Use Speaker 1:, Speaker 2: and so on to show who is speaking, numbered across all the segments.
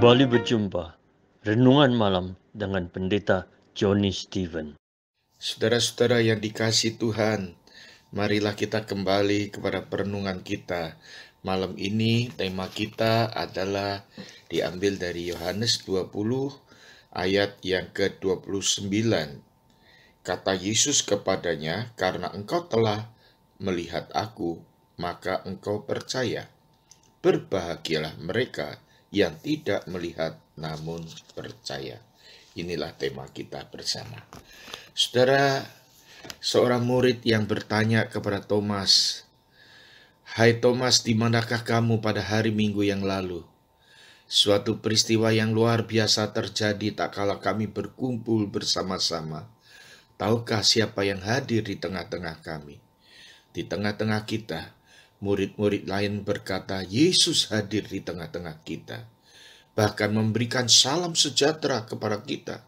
Speaker 1: Kembali berjumpa Renungan Malam dengan Pendeta Johnny Stephen.
Speaker 2: Saudara-saudara yang dikasihi Tuhan, marilah kita kembali kepada perenungan kita. Malam ini tema kita adalah diambil dari Yohanes 20 ayat yang ke-29. Kata Yesus kepadanya, "Karena engkau telah melihat aku, maka engkau percaya. Berbahagialah mereka yang tidak melihat namun percaya." Inilah tema kita bersama. Saudara, seorang murid yang bertanya kepada Thomas, "Hai Thomas, di manakah kamu pada hari Minggu yang lalu? Suatu peristiwa yang luar biasa terjadi tak kala kami berkumpul bersama-sama. Tahukah siapa yang hadir di tengah-tengah kami?" Di tengah-tengah kita, murid-murid lain berkata, "Yesus hadir di tengah-tengah kita, bahkan memberikan salam sejahtera kepada kita.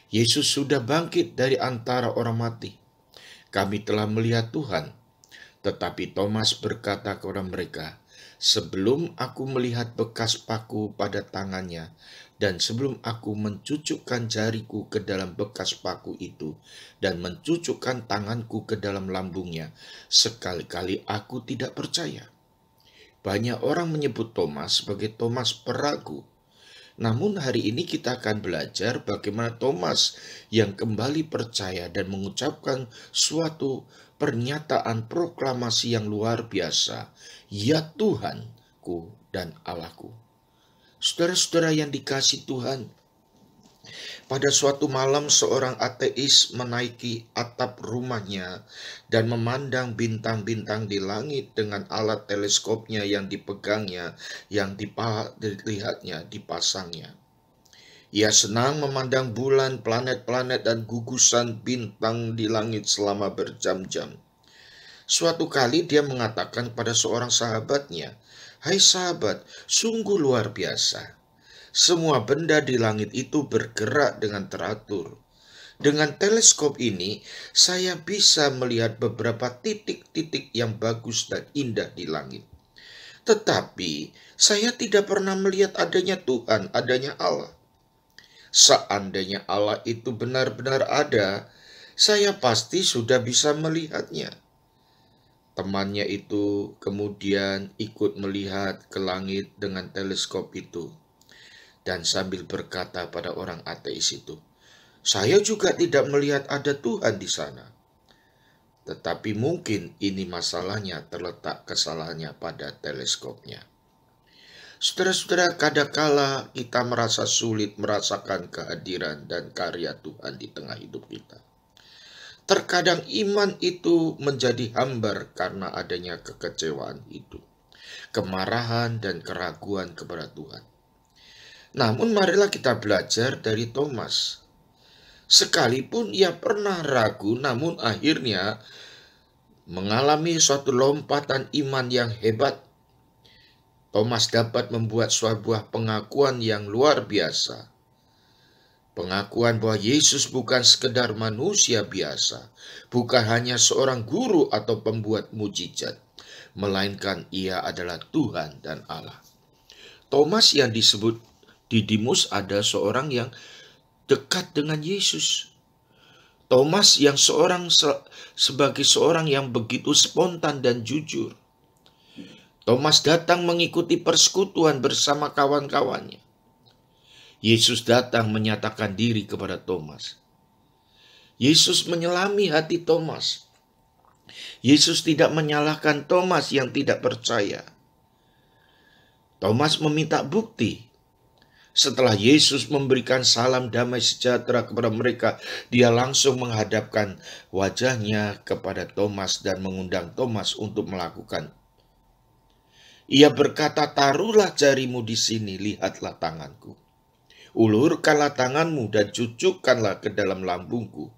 Speaker 2: Yesus sudah bangkit dari antara orang mati. Kami telah melihat Tuhan." Tetapi Thomas berkata kepada mereka, "Sebelum aku melihat bekas paku pada tangannya, dan sebelum aku mencucukkan jariku ke dalam bekas paku itu, dan mencucukkan tanganku ke dalam lambungnya, sekali-kali aku tidak percaya." Banyak orang menyebut Thomas sebagai Thomas peragu. Namun hari ini kita akan belajar bagaimana Thomas yang kembali percaya dan mengucapkan suatu pernyataan proklamasi yang luar biasa, "Ya Tuhanku dan Allahku." Saudara-saudara yang dikasihi Tuhan, pada suatu malam seorang ateis menaiki atap rumahnya dan memandang bintang-bintang di langit dengan alat teleskopnya yang dipegangnya, yang dilihatnya, dipasangnya. Ia senang memandang bulan, planet-planet, dan gugusan bintang di langit selama berjam-jam. Suatu kali dia mengatakan pada seorang sahabatnya, "Hai sahabat, sungguh luar biasa. Semua benda di langit itu bergerak dengan teratur. Dengan teleskop ini, saya bisa melihat beberapa titik-titik yang bagus dan indah di langit. Tetapi, saya tidak pernah melihat adanya Tuhan, adanya Allah. Seandainya Allah itu benar-benar ada, saya pasti sudah bisa melihatnya." Temannya itu kemudian ikut melihat ke langit dengan teleskop itu, dan sambil berkata pada orang ateis itu, "Saya juga tidak melihat ada Tuhan di sana." Tetapi mungkin ini masalahnya, terletak kesalahannya pada teleskopnya. Saudara-saudara, kadangkala kita merasa sulit merasakan kehadiran dan karya Tuhan di tengah hidup kita. Terkadang iman itu menjadi hambar karena adanya kekecewaan hidup, kemarahan dan keraguan kepada Tuhan. Namun marilah kita belajar dari Thomas. Sekalipun ia pernah ragu, namun akhirnya mengalami suatu lompatan iman yang hebat. Thomas dapat membuat sebuah pengakuan yang luar biasa. Pengakuan bahwa Yesus bukan sekedar manusia biasa, bukan hanya seorang guru atau pembuat mujizat, melainkan ia adalah Tuhan dan Allah. Thomas yang disebut Didimus ada seorang yang dekat dengan Yesus. Thomas yang sebagai seorang yang begitu spontan dan jujur. Thomas datang mengikuti persekutuan bersama kawan-kawannya. Yesus datang menyatakan diri kepada Thomas. Yesus menyelami hati Thomas. Yesus tidak menyalahkan Thomas yang tidak percaya. Thomas meminta bukti. Setelah Yesus memberikan salam damai sejahtera kepada mereka, dia langsung menghadapkan wajahnya kepada Thomas dan mengundang Thomas untuk melakukan. Ia berkata, "Taruhlah jarimu di sini, lihatlah tanganku. Ulurkanlah tanganmu dan cucukkanlah ke dalam lambungku.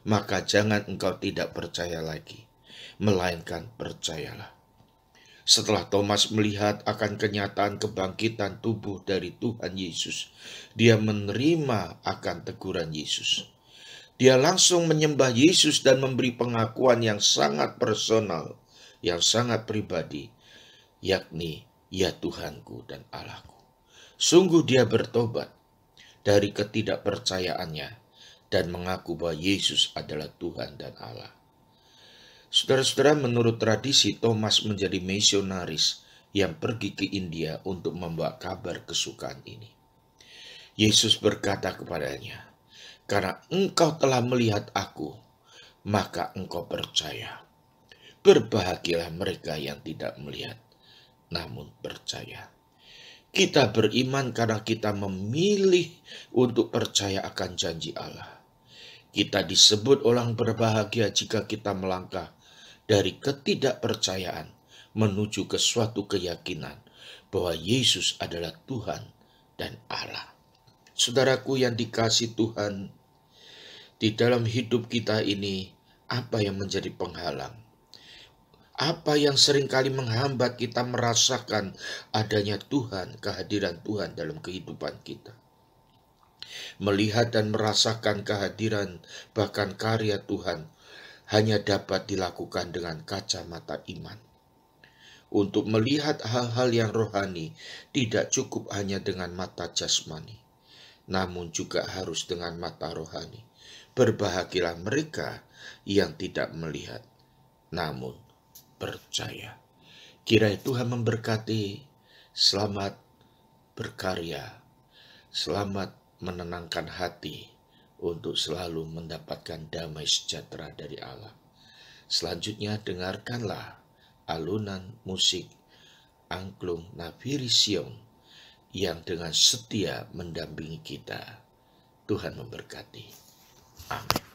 Speaker 2: Maka jangan engkau tidak percaya lagi, melainkan percayalah." Setelah Thomas melihat akan kenyataan kebangkitan tubuh dari Tuhan Yesus, dia menerima akan teguran Yesus. Dia langsung menyembah Yesus dan memberi pengakuan yang sangat personal, yang sangat pribadi, yakni, "Ya Tuhanku dan Allahku." Sungguh dia bertobat dari ketidakpercayaannya dan mengaku bahwa Yesus adalah Tuhan dan Allah. Saudara-saudara, menurut tradisi, Thomas menjadi misionaris yang pergi ke India untuk membawa kabar kesukaan ini. Yesus berkata kepadanya, "Karena engkau telah melihat aku, maka engkau percaya. Berbahagialah mereka yang tidak melihat, namun percaya." Kita beriman karena kita memilih untuk percaya akan janji Allah. Kita disebut orang berbahagia jika kita melangkah dari ketidakpercayaan menuju ke suatu keyakinan bahwa Yesus adalah Tuhan dan Allah. Saudaraku yang dikasihi Tuhan, di dalam hidup kita ini, apa yang menjadi penghalang? Apa yang seringkali menghambat kita merasakan adanya Tuhan, kehadiran Tuhan dalam kehidupan kita? Melihat dan merasakan kehadiran bahkan karya Tuhan hanya dapat dilakukan dengan kacamata iman. Untuk melihat hal-hal yang rohani tidak cukup hanya dengan mata jasmani, namun juga harus dengan mata rohani. Berbahagialah mereka yang tidak melihat, namun percaya. Kiranya Tuhan memberkati. Selamat berkarya, selamat menenangkan hati untuk selalu mendapatkan damai sejahtera dari Allah. Selanjutnya dengarkanlah alunan musik angklung Nafiri Sion yang dengan setia mendampingi kita. Tuhan memberkati. Amin.